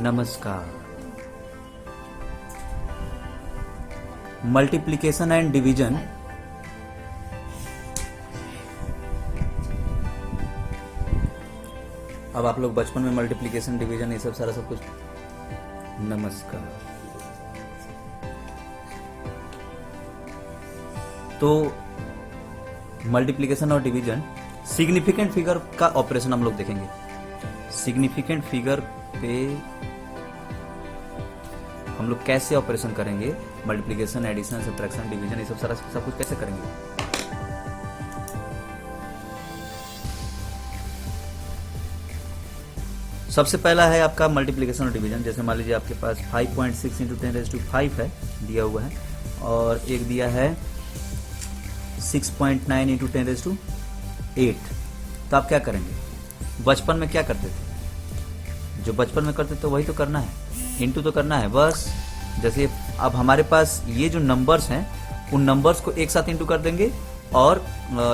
नमस्कार। Multiplication and division अब आप लोग बचपन में मल्टीप्लिकेशन डिवीजन ये सब सारा सब कुछ। नमस्कार। तो मल्टीप्लिकेशन और डिवीजन, सिग्निफिकेंट फिगर का ऑपरेशन हम लोग देखेंगे। सिग्निफिकेंट फिगर पे हम लोग कैसे ऑपरेशन करेंगे, मल्टीप्लिकेशन, एडिशन, सब्ट्रैक्शन, डिवीजन, ये सब सारा सब कुछ कैसे करेंगे। सबसे पहला है आपका मल्टीप्लिकेशन और डिवीजन। जैसे मान लीजिए आपके पास 5.6 इंटू 10⁵ है दिया हुआ है, और एक दिया है 6.9 इंटू 10⁸। तो आप क्या करेंगे, बचपन में क्या करते थे, जो बचपन में करते थे वही तो करना है, इंटू तो करना है बस। जैसे अब हमारे पास ये जो नंबर्स हैं उन नंबर्स को एक साथ इंटू कर देंगे, और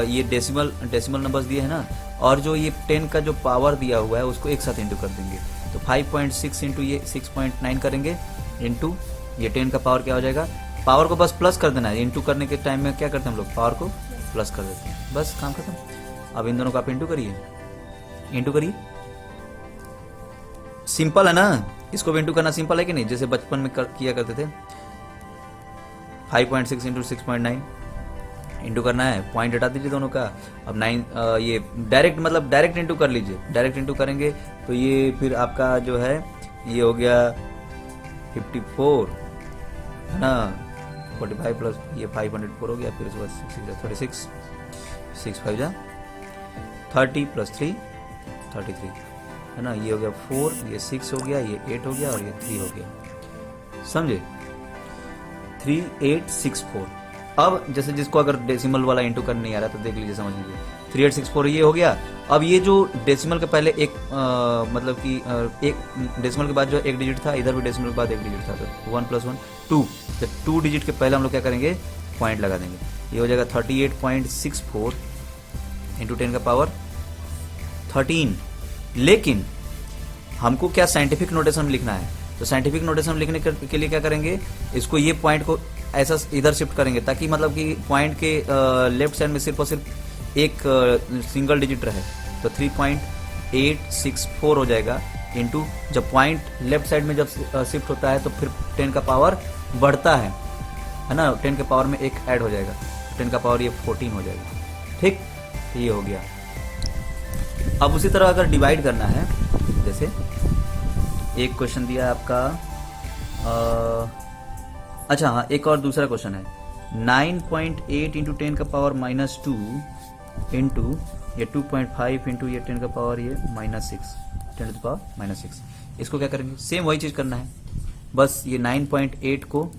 ये डेसिमल नंबर्स दिए हैं ना, और जो ये 10 का जो पावर दिया हुआ है उसको एक साथ इंटू कर देंगे। तो 5.6 इंटू ये 6.9 करेंगे, इंटू ये 10 का पावर क्या हो जाएगा, पावर को बस प्लस कर देना है। इंटू करने के टाइम में क्या करते हैं हम लोग, पावर को प्लस कर देते हैं, बस काम खत्म। अब इन दोनों को आप इंटू करिए, इंटू करिए, सिंपल है ना। इसको भी इंटू करना सिंपल है कि नहीं, जैसे बचपन में किया करते थे। 5.6 इंटू 6.9 इंटू करना है, पॉइंट हटा दीजिए दोनों का। अब 9 ये डायरेक्ट मतलब डायरेक्ट इंटू कर लीजिए। डायरेक्ट इंटू करेंगे तो ये फिर आपका जो है ये हो गया 54 है ना, 45 प्लस ये 504 हो गया, फिर उसके बाद 36, 6 5 जा 30 प्लस 3 33 है ना, ये हो गया 4, ये 6 हो गया, ये 8 हो गया, और ये 3 हो गया, समझे। 3864। अब जैसे जिसको अगर डेसिमल वाला इंटू करने नहीं आ रहा तो देख लीजिए, समझ लीजिए। 3864 ये हो गया। अब ये जो डेसिमल के पहले एक मतलब कि एक डेसिमल के बाद जो एक डिजिट था, इधर भी डेसिमल के बाद एक डिजिट था, तो 1 + 1 2। तो 2 डिजिट के पहले हम लोग क्या करेंगे, पॉइंट लगा देंगे। ये हो जाएगा 38.64 इंटू 10 का पावर 13। लेकिन हमको क्या साइंटिफिक नोटेशन में लिखना है, तो साइंटिफिक नोटेशन लिखने के लिए क्या करेंगे, इसको ये पॉइंट को ऐसा इधर शिफ्ट करेंगे, ताकि मतलब कि पॉइंट के लेफ्ट साइड में सिर्फ और सिर्फ एक सिंगल डिजिट रहे। तो 3.864 हो जाएगा, इंटू जब पॉइंट लेफ्ट साइड में जब शिफ्ट होता है तो फिर 10 का पावर बढ़ता है ना, 10 के पावर में एक ऐड हो जाएगा, 10 का पावर ये 14 हो जाएगा, ठीक। ये हो गया। अब उसी तरह अगर डिवाइड करना है, जैसे एक क्वेश्चन दिया है आपका अच्छा हाँ, एक और दूसरा क्वेश्चन है 9.8 इंटू 10 का पावर -2 इंटू ये 2.5 इंटू ये 10 का पावर ये -6, 10 टू द पावर -6। इसको क्या करेंगे, सेम वही चीज करना है, बस ये 9.8 को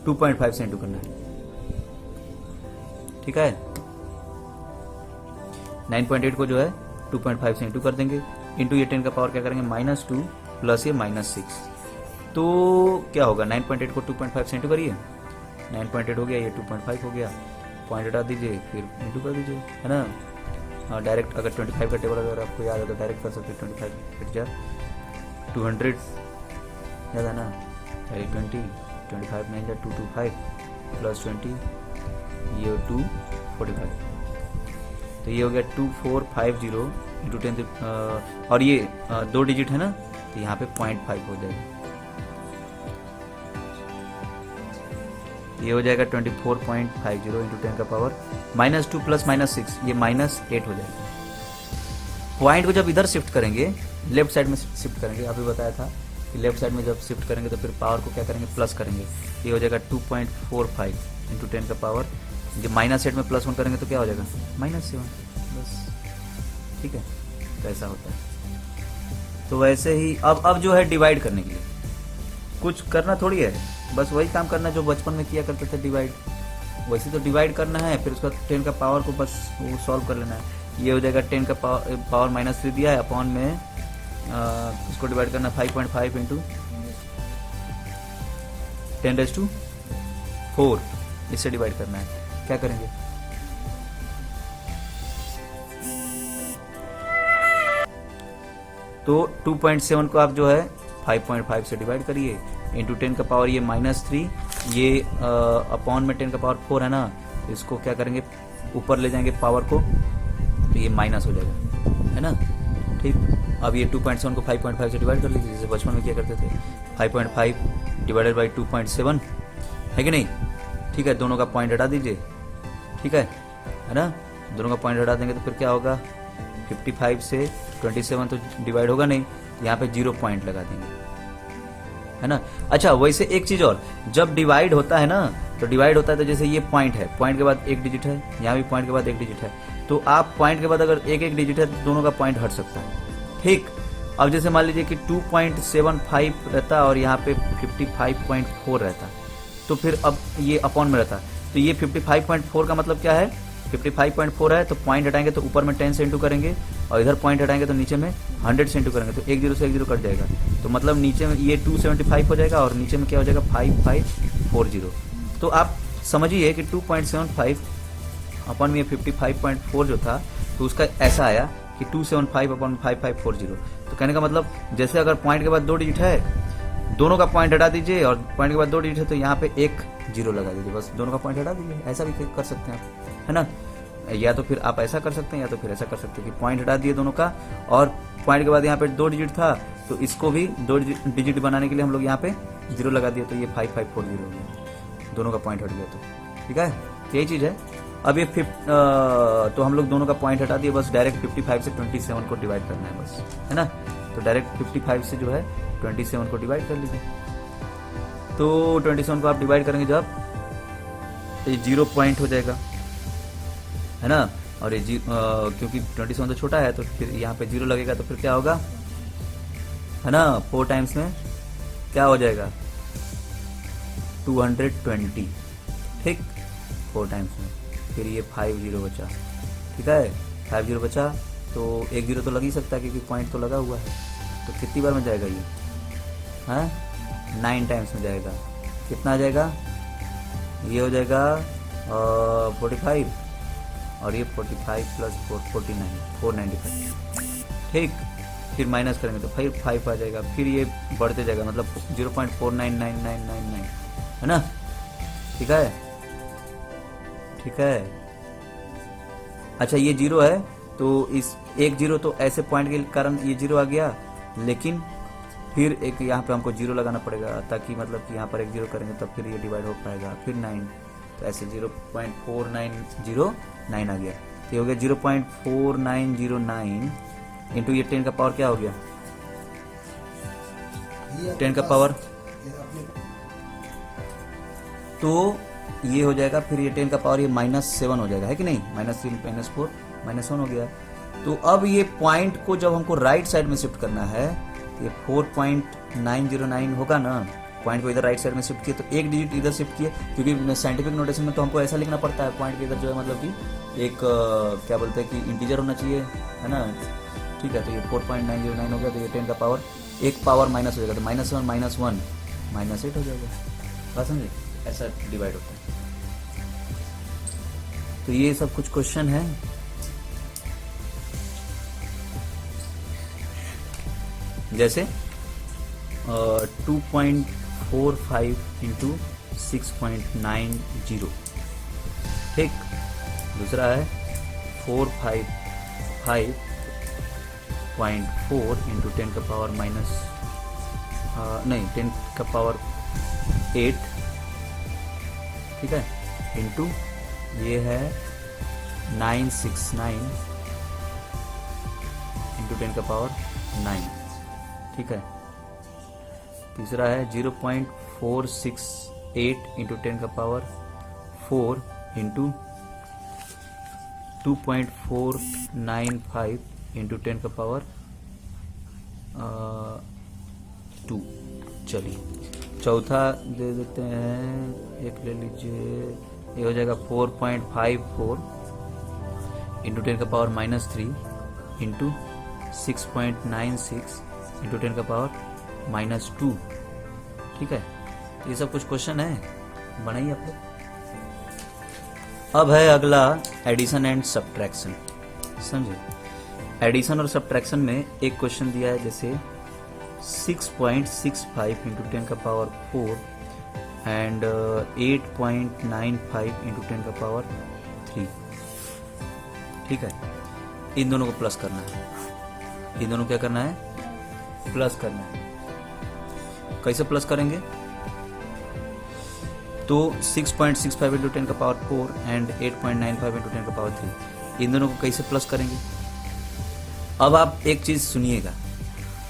2.5 से इंटू करना है, ठीक है। 9.8 को जो है 2.5 से इंटू कर देंगे, इंटू ये 10 का पावर क्या करेंगे, -2 प्लस ये -6। तो क्या होगा, 9.8 को 2.5 से इंटू करिए, 9.8 हो गया, ये 2.5 हो गया, पॉइंट हटा दीजिए, फिर इंटू कर दीजिए, है ना। डायरेक्ट अगर 25 का टेबल अगर आपको याद है तो डायरेक्ट कर सकते हैं। 25 फिट जा 200 याद है ना, 20 25 9 जा 225 प्लस 20 ये 245, तो ये हो गया 2450 इंटू 10 और ये 2 डिजिट है ना, तो यहाँ पे 0.5 हो जाएगा, ये हो जाएगा 24.50 इंटू 10 का पावर -2 प्लस -6 ये -8 हो जाएगा। पॉइंट को जब इधर शिफ्ट करेंगे, लेफ्ट साइड में शिफ्ट करेंगे, अभी बताया था कि लेफ्ट साइड में जब शिफ्ट करेंगे तो फिर पावर को क्या करेंगे, प्लस करेंगे। ये हो जाएगा 2.45 इंटू 10 का पावर, जब -8 में +1 करेंगे तो क्या हो जाएगा, -7, बस, ठीक है। तो ऐसा होता है। तो वैसे ही अब जो है डिवाइड करने के लिए कुछ करना थोड़ी है, बस वही काम करना जो बचपन में किया करते थे, डिवाइड। वैसे तो डिवाइड करना है, फिर उसका 10 का पावर को बस वो सॉल्व कर लेना है। ये हो जाएगा 10 का पावर -3 दिया है, अपॉन में उसको डिवाइड करना 5.5 इंटू 10⁴ इससे डिवाइड करना है। क्या करेंगे, तो 2.7 को आप जो है 5.5 से डिवाइड करिए, इंटू 10 का पावर ये -3, ये अपॉन में 10 का पावर 4 है ना, तो इसको क्या करेंगे ऊपर ले जाएंगे पावर को, तो ये माइनस हो जाएगा, है ना। ठीक, अब ये 2.7 को 5.5 से डिवाइड कर लीजिए, जैसे बचपन में क्या करते थे, 5.5 डिवाइडेड बाई 2.7 है कि नहीं। ठीक है, दोनों का पॉइंट हटा दीजिए, ठीक है ना, दोनों का पॉइंट हटा देंगे तो फिर क्या होगा, 55 से 27 तो डिवाइड होगा नहीं, यहाँ पे 0 पॉइंट लगा देंगे, है ना। अच्छा, वैसे एक चीज और, जब डिवाइड होता है ना, तो डिवाइड होता है तो जैसे ये पॉइंट है, पॉइंट के बाद एक डिजिट है, यहाँ भी पॉइंट के बाद एक डिजिट है, तो आप पॉइंट के बाद अगर एक एक डिजिट है तो दोनों का पॉइंट हट सकता है। ठीक, अब जैसे मान लीजिए कि 2.75 रहता और यहाँ पे 55.4 रहता, तो फिर अब ये अपॉन में रहता, तो ये 55.4 का मतलब क्या है, 55.4 है तो पॉइंट हटाएंगे तो ऊपर में 10 से इंटू करेंगे, और इधर पॉइंट हटाएंगे तो नीचे में 100 से इंटू करेंगे, तो एक जीरो से एक जीरो कट जाएगा, तो मतलब नीचे में ये 275 हो जाएगा और नीचे में क्या हो जाएगा 5540। तो आप समझिए कि 2.75 अपन में 55.4 जो था, तो उसका ऐसा आया कि 275 अपॉन 5540। तो कहने का मतलब जैसे अगर पॉइंट के बाद 2 डिजिट है, दोनों का पॉइंट हटा दीजिए, और पॉइंट के बाद 2 डिजिट है तो यहाँ पे एक जीरो लगा दीजिए, बस दोनों का पॉइंट हटा दीजिए, ऐसा भी कर सकते हैं आप, है ना। या तो फिर आप ऐसा कर सकते हैं, या तो फिर ऐसा कर सकते हैं कि पॉइंट हटा दिए दोनों का, और पॉइंट के बाद यहाँ पे 2 डिजिट था, तो इसको भी 2 डिजिट बनाने के लिए हम लोग यहाँ पे जीरो लगा दिए, तो ये 5540 हो गया, दोनों का पॉइंट हट गया। तो ठीक है, यही चीज है। अब ये तो हम लोग दोनों का पॉइंट हटा दिए, बस डायरेक्ट 55 से 27 को डिवाइड करना है बस, है ना। तो डायरेक्ट 55 से जो है 27 को डिवाइड कर लीजिए, तो 27 को आप डिवाइड करेंगे जब, तो ये 0 पॉइंट हो जाएगा, है ना। और ये क्योंकि 27 तो छोटा है, तो फिर यहाँ पे 0 लगेगा, तो फिर क्या होगा, है ना, 4 टाइम्स में क्या हो जाएगा 220, ठीक, 4 टाइम्स में, फिर ये 50 बचा, ठीक है, 50 बचा, तो एक जीरो तो लग ही सकता है क्योंकि पॉइंट तो लगा हुआ है, तो कितनी बार में जाएगा ये, हाँ 9 टाइम्स में जाएगा, कितना आ जाएगा, ये हो जाएगा 45, और ये 45 प्लस 4 49 495, ठीक, फिर माइनस करेंगे तो फिर 5 आ जाएगा, फिर ये बढ़ते जाएगा, मतलब 0.499999, है ना। ठीक है, ठीक है। अच्छा, ये 0 है, तो इस एक 0 तो ऐसे पॉइंट के कारण ये 0 आ गया, लेकिन फिर एक यहाँ पे हमको 0 लगाना पड़ेगा, ताकि मतलब कि यहाँ पर एक 0 करेंगे तब फिर ये डिवाइड हो पाएगा, फिर 9, तो ऐसे 0.4909 आ गया, तो ये हो गया 0.4909 इंटू ये 10 का पावर क्या हो गया, 10 का पावर, तो ये हो जाएगा, फिर ये 10 का पावर ये -7 हो जाएगा, है कि नहीं, -3 -4 -1 हो गया। तो अब ये पॉइंट को जब हमको राइट साइड में शिफ्ट करना है, तो ये 4.909 होगा ना, पॉइंट को इधर राइट साइड में शिफ्ट किए, तो एक डिजिट इधर शिफ्ट किए, क्योंकि साइंटिफिक नोटेशन में तो हमको ऐसा लिखना पड़ता है, पॉइंट के इधर जो है मतलब कि एक क्या बोलते हैं कि इंटीजर होना चाहिए, है ना। ठीक है, तो ये 4.909 हो गया, तो ये 10 का पावर एक पावर माइनस हो जाएगा, तो -1 -1 -8 हो जाएगा, बात समझे, ऐसा डिवाइड होता है। तो ये सब कुछ क्वेश्चन है, जैसे 2.45 इंटू 6.90, ठीक, दूसरा है 455.4 इंटू 10 का पावर नहीं 10 का पावर 8, ठीक है, इंटू ये है 969 इंटू 10 का पावर 9, ठीक है। तीसरा है 0.468 इंटू 10 का पावर 4 इंटू 2.495 इंटू 10 का पावर 2। चलिए, चौथा दे देते हैं, एक ले लीजिए, ये हो जाएगा 4.54 इंटू 10 का पावर -3 इंटू 6.96 इंटू 10 का पावर -2, ठीक है। ये सब कुछ क्वेश्चन है, बनाइए आप लोग। अब है अगला एडिशन एंड सब्ट्रैक्शन, समझे। एडिशन और सब्ट्रैक्शन में एक क्वेश्चन दिया है, जैसे 6.65 इंटू 10 का पावर 4 एंड 8.95 इंटू 10 का पावर 3। ठीक है, इन दोनों को प्लस करना है। इन दोनों क्या करना है? प्लस करना है। कैसे प्लस करेंगे? तो 6.65 इंटू 10 का पावर 4 एंड 8.95 इंटू 10 का पावर 3, इन दोनों को कैसे प्लस करेंगे? अब आप एक चीज सुनिएगा,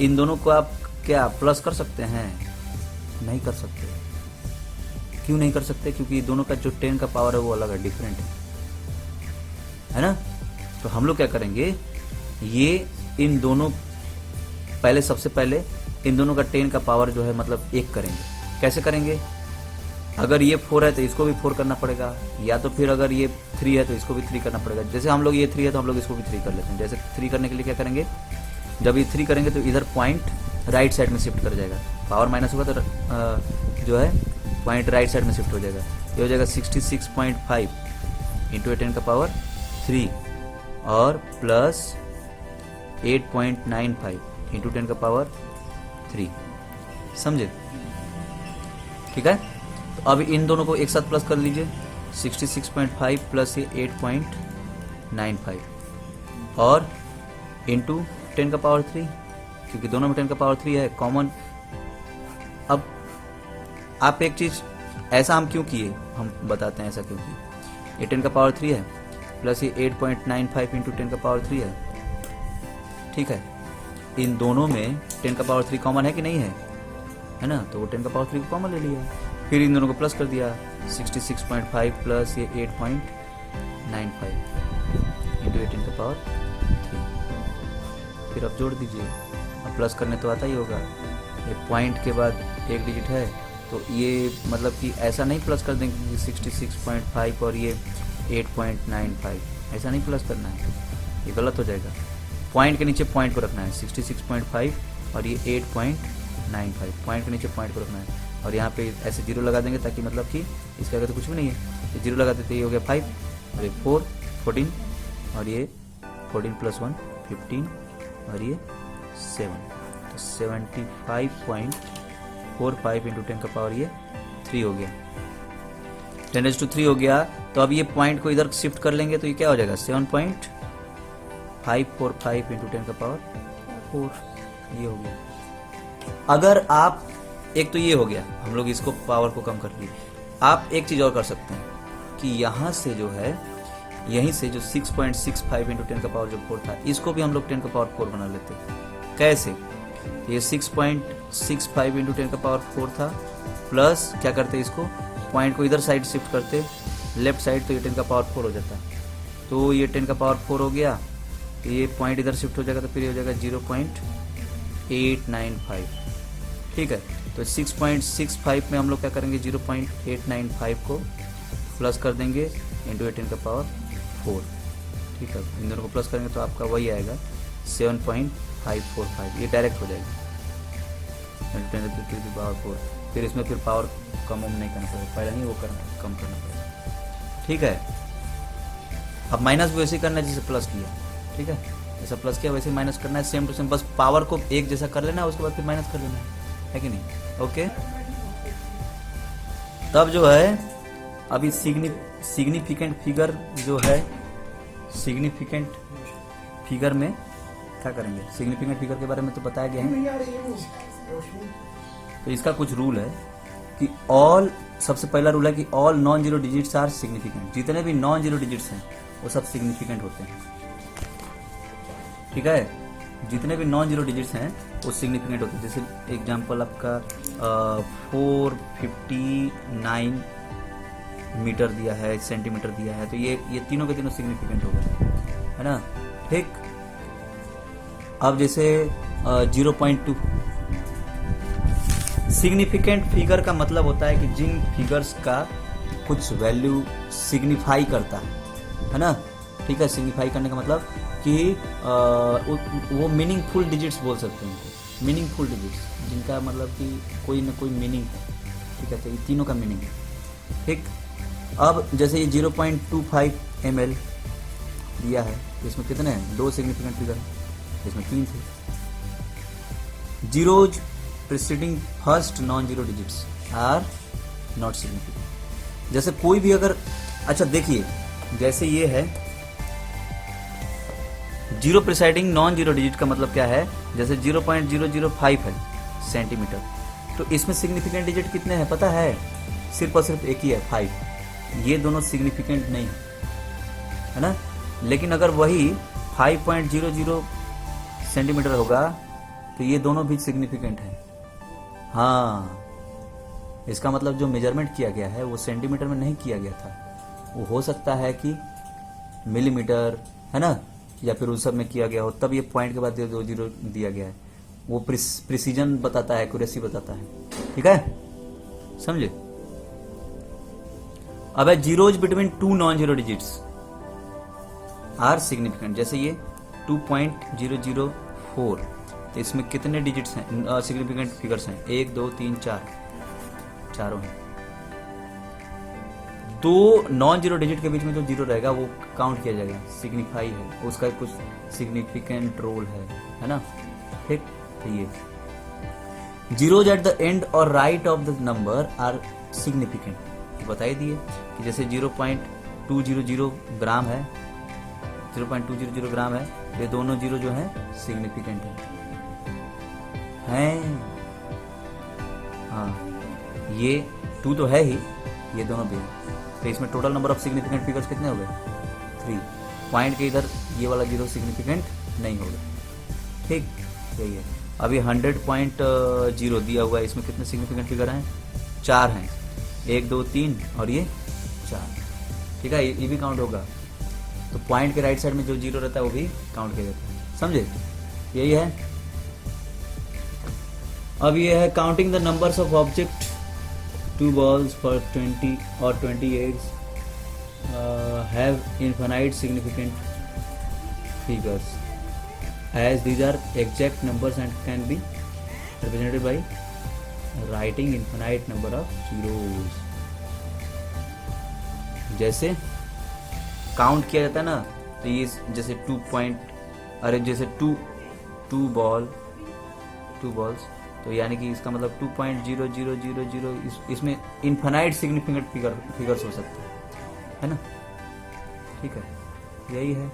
इन दोनों को आप क्या प्लस कर सकते हैं? नहीं कर सकते। क्यों नहीं कर सकते? क्योंकि दोनों का जो 10 का पावर है वो अलग है, डिफरेंट है ना। तो हम लोग क्या करेंगे, ये इन दोनों सबसे पहले इन दोनों का 10 का पावर जो है मतलब 1 करेंगे। कैसे करेंगे? अगर ये 4 है तो इसको भी 4 करना पड़ेगा, या तो फिर अगर ये 3 है तो इसको भी 3 करना पड़ेगा। जैसे हम लोग ये 3 है तो हम लोग इसको भी 3 कर लेते हैं। जैसे 3 करने के लिए क्या करेंगे, जब ये 3 करेंगे तो इधर पॉइंट राइट साइड में शिफ्ट कर जाएगा, पावर माइनस होगा तो जो है पॉइंट राइट साइड में शिफ्ट हो जाएगा। ये हो जाएगा 66.5 इंटू 10 का पावर 3 और प्लस 8.95 इंटू 10 का पावर 3। समझे? ठीक है, तो अब इन दोनों को एक साथ प्लस कर लीजिए, 66.5 प्लस ये 8.95 और इंटू 10 का पावर 3, क्योंकि दोनों में 10 का पावर 3 है कॉमन। अब आप एक चीज, ऐसा हम क्यों किए, हम बताते हैं ऐसा क्यों किए। ये 10 का पावर 3 है प्लस ये 8.95 इंटू 10 का पावर 3 है। ठीक है, इन दोनों में 10 का पावर 3 कॉमन है कि नहीं है ना, तो वो 10 का पावर 3 को कॉमन ले लिया, फिर इन दोनों को प्लस कर दिया, 66.5 प्लस ये 8.95 इंटू 10 का पावर 3। फिर आप जोड़ दीजिए, अब प्लस करने तो आता ही होगा। ये पॉइंट के बाद एक डिजिट है तो ये मतलब कि ऐसा नहीं प्लस कर देंगे कि 66.5 और ये 8.95, ऐसा नहीं प्लस करना है, ये गलत हो जाएगा। पॉइंट के नीचे पॉइंट को रखना है, 66.5 और ये 8.95, पॉइंट के नीचे पॉइंट को रखना है। और यहाँ पे ऐसे 0 लगा देंगे ताकि मतलब कि इसके आगे तो कुछ भी नहीं है, तो 0 लगा देते, ये हो गया 5 और ये 4 14 और ये 14 प्लस 1 15 और ये 7, तो 75.45 इंटू 10 का पावर ये 3 हो गया, 10⁻³ हो गया। तो अब ये पॉइंट को इधर शिफ्ट कर लेंगे तो ये क्या हो जाएगा, 7.545 इंटू 10 का पावर 4, ये हो गया। अगर आप एक तो ये हो गया, हम लोग इसको पावर को कम कर लिए। आप एक चीज और कर सकते हैं कि यहाँ से जो है, यहीं से जो 6.65 इंटू 10 का पावर जो 4 था, इसको भी हम लोग 10 का पावर 4 बना लेते। कैसे? ये 6.65 इंटू 10 का पावर 4 था, प्लस क्या करते इसको, पॉइंट को इधर साइड शिफ्ट करते लेफ्ट साइड, तो ये 10 का पावर 4 हो जाता। तो ये 10 का पावर 4 हो गया, तो ये पॉइंट इधर शिफ्ट हो जाएगा, तो फिर ये हो जाएगा 0.895। ठीक है, तो 6.65 में हम लोग क्या करेंगे, 0.895 को प्लस कर देंगे इंटू 10 का पावर 4। ठीक है, इन दोनों को प्लस करेंगे तो आपका वही आएगा 7.545, ये डायरेक्ट हो जाएगा 10 to the power 4। फिर इसमें फिर पावर कम नहीं करना पड़ेगा, पहले नहीं वो कम करना पड़ेगा। ठीक है, अब माइनस भी वैसे ही करना है जैसे प्लस किया। ठीक है, जैसा प्लस किया वैसे माइनस करना है, सेम टू सेम, बस पावर को एक जैसा कर लेना है, उसके बाद फिर माइनस कर लेना है कि नहीं। ओके, तब जो है अभी सिग्निफिकेंट फिगर जो है, सिग्निफिकेंट फिगर में क्या करेंगे, सिग्निफिकेंट फिगर के बारे में तो बताया गया है। तो इसका कुछ रूल है कि ऑल, सबसे पहला रूल है कि all non zero digits are significant. जितने भी नॉन जीरो डिजिट्स हैं वो सब सिग्निफिकेंट होते हैं। ठीक है, जितने भी नॉन जीरो डिजिट्स हैं वो सिग्निफिकेंट होते हैं। जैसे एग्जांपल आपका 459 मीटर दिया है, सेंटीमीटर दिया है, तो ये तीनों के तीनों सिग्निफिकेंट हो गए, है ना। ठीक, अब जैसे 0.2, सिग्निफिकेंट फिगर का मतलब होता है कि जिन फिगर्स का कुछ वैल्यू सिग्निफाई करता है ना। ठीक है, सिग्निफाई करने का मतलब कि वो मीनिंगफुल डिजिट्स बोल सकते हैं, मीनिंगफुल डिजिट्स जिनका मतलब कि कोई ना कोई मीनिंग है। ठीक है, तो ये तीनों का मीनिंग है। ठीक, अब जैसे ये 0.25 ml दिया है, तो इसमें कितने हैं, 2 सिग्निफिकेंट फिगर है। इसमें 3 थे। Zeros preceding first non zero digits are not significant. जैसे कोई भी अगर, अच्छा देखिए, जैसे ये है zero preceding non zero digit का मतलब क्या है, जैसे 0.005 है सेंटीमीटर, तो इसमें सिग्निफिकेंट डिजिट कितने हैं पता है? सिर्फ और सिर्फ एक ही है, 5। ये दोनों सिग्निफिकेंट नहीं है ना। लेकिन अगर वही 5.00 सेंटीमीटर होगा तो ये दोनों भी सिग्निफिकेंट है। हाँ, इसका मतलब जो मेजरमेंट किया गया है वो सेंटीमीटर में नहीं किया गया था, वो हो सकता है कि मिलीमीटर, है ना, या फिर उस सब में किया गया हो, तब ये पॉइंट के बाद 2 दिया गया है। वो प्रिसीजन बताता है, एक्यूरेसी बताता है। ठीक है, समझे? अब है zeros between 2 non zero digits are significant. जैसे ये 2.004, तो इसमें कितने डिजिट्स हैं, सिग्निफिकेंट फिगर्स हैं? 1 2 3 4, चारों हैं। 2 नॉन जीरो डिजिट के बीच में जो जीरो रहेगा वो काउंट किया जाएगा, सिग्निफाई है, उसका कुछ सिग्निफिकेंट रोल है ना। ठीक, तो ये जीरोज एट द एंड और right of the number are significant. बता ही दिए कि जैसे 0.200 ग्राम है, 0.200 ग्राम है, ये दोनों जीरो जो है सिग्निफिकेंट है। हाँ, ये 2 तो है ही, ये दोनों भी है, तो इसमें total number of significant figures कितने हो गए? 3। पॉइंट के इधर ये वाला जीरो सिग्निफिकेंट नहीं होगा। ठीक, यही है। अभी 100.0 दिया हुआ है, इसमें कितने सिग्निफिकेंट फिगर हैं? 4 हैं, 1 2 3 और ये 4। ठीक है, ये भी काउंट होगा। तो पॉइंट के राइट साइड में जो जीरो रहता है वो भी काउंट किया जाता है। समझे? यही है। अब ये है counting the numbers of object 2 balls for 20 or 28 have infinite significant figures as these are exact numbers and can be represented by writing infinite number of zeros। जैसे काउंट किया जाता है ना, तो ये जैसे 2 पॉइंट, अरे जैसे 2 balls, तो यानी कि इसका मतलब 2.0000, इसमें इन्फिनाइट सिग्निफिकेंट फिगर्स हो सकते हैं, है ना। ठीक है, यही है।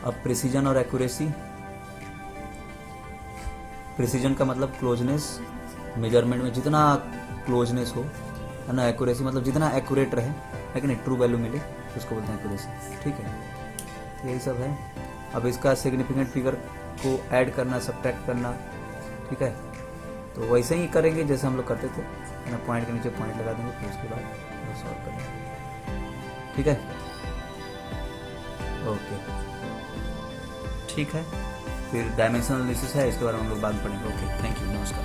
अब प्रिसीजन और एक्यूरेसी। प्रिसीजन का मतलब क्लोजनेस, मेजरमेंट में जितना क्लोजनेस हो, है ना। एक्यूरेसी मतलब जितना एक्यूरेट रहे, लेकिन ट्रू वैल्यू मिले, उसको बोलते हैं एक्यूरेसी। ठीक है, यही सब है। अब इसका सिग्निफिकेंट फिगर को ऐड करना, सब्ट्रैक्ट करना, ठीक है, तो वैसे ही करेंगे जैसे हम लोग करते थे, है ना। पॉइंट के नीचे पॉइंट लगा देंगे, फिर उसके बाद सॉल्व करेंगे। ठीक है, ओके, ठीक है। फिर डायमेंशनल एनालिसिस है, इसके बारे में हम लोग बाद में पढ़ेंगे। ओके, थैंक यू, नमस्कार।